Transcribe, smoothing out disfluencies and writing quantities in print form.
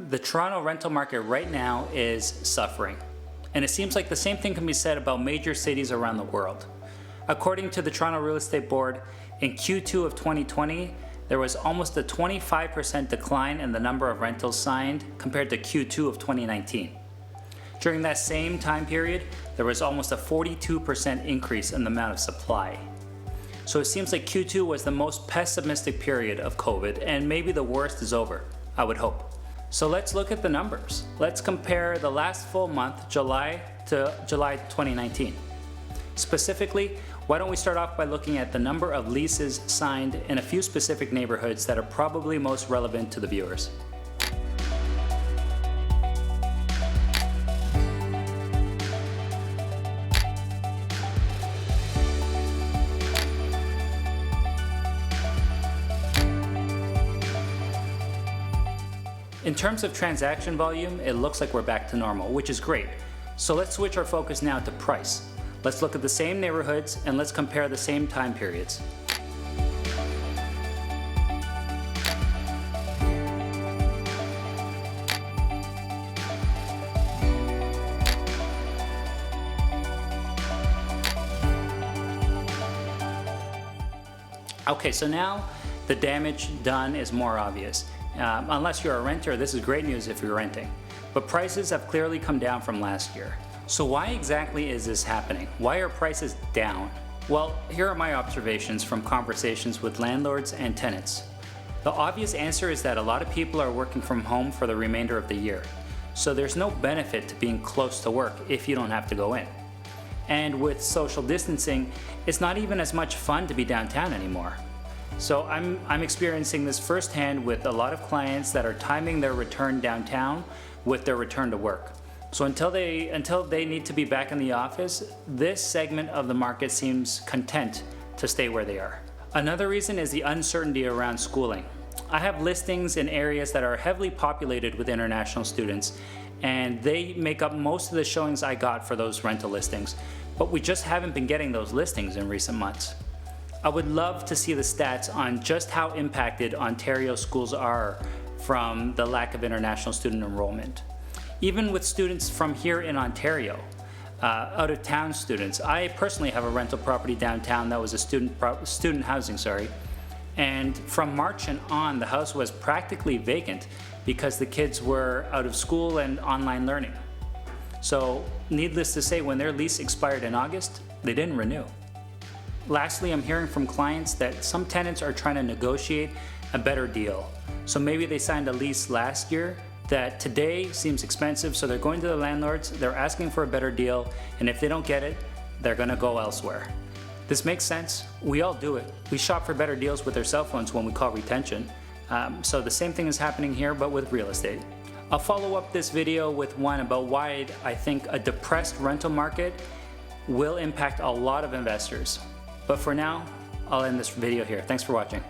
the Toronto rental market right now is suffering. And it seems like the same thing can be said about major cities around the world. According to the Toronto Real Estate Board, in Q2 of 2020, there was almost a 25% decline in the number of rentals signed compared to Q2 of 2019. During that same time period, there was almost a 42% increase in the amount of supply. So it seems like Q2 was the most pessimistic period of COVID, and maybe the worst is over, I would hope. So let's look at the numbers. Let's compare the last full month, July to July 2019. Specifically, why don't we start off by looking at the number of leases signed in a few specific neighborhoods that are probably most relevant to the viewers. In terms of transaction volume, it looks like we're back to normal, which is great. So let's switch our focus now to price. Let's look at the same neighborhoods and let's compare the same time periods. Okay, so now the damage done is more obvious. Unless you're a renter, this is great news if you're renting. But prices have clearly come down from last year. So why exactly is this happening? Why are prices down? Well, here are my observations from conversations with landlords and tenants. The obvious answer is that a lot of people are working from home for the remainder of the year. So there's no benefit to being close to work if you don't have to go in. And with social distancing, it's not even as much fun to be downtown anymore. So I'm experiencing this firsthand with a lot of clients that are timing their return downtown with their return to work. So until they need to be back in the office, this segment of the market seems content to stay where they are. Another reason is the uncertainty around schooling. I have listings in areas that are heavily populated with international students, and they make up most of the showings I got for those rental listings, but we just haven't been getting those listings in recent months. I would love to see the stats on just how impacted Ontario schools are from the lack of international student enrollment. Even with students from here in Ontario, out-of-town students. I personally have a rental property downtown that was a student housing, and from March and on, the house was practically vacant because the kids were out of school and online learning. So needless to say, when their lease expired in August, they didn't renew. Lastly, I'm hearing from clients that some tenants are trying to negotiate a better deal. So maybe they signed a lease last year that today seems expensive, so they're going to the landlords, they're asking for a better deal, and if they don't get it, they're gonna go elsewhere. This makes sense. We all do it. We shop for better deals with our cell phones when we call retention. So the same thing is happening here, but with real estate. I'll follow up this video with one about why I think a depressed rental market will impact a lot of investors. But for now, I'll end this video here. Thanks for watching.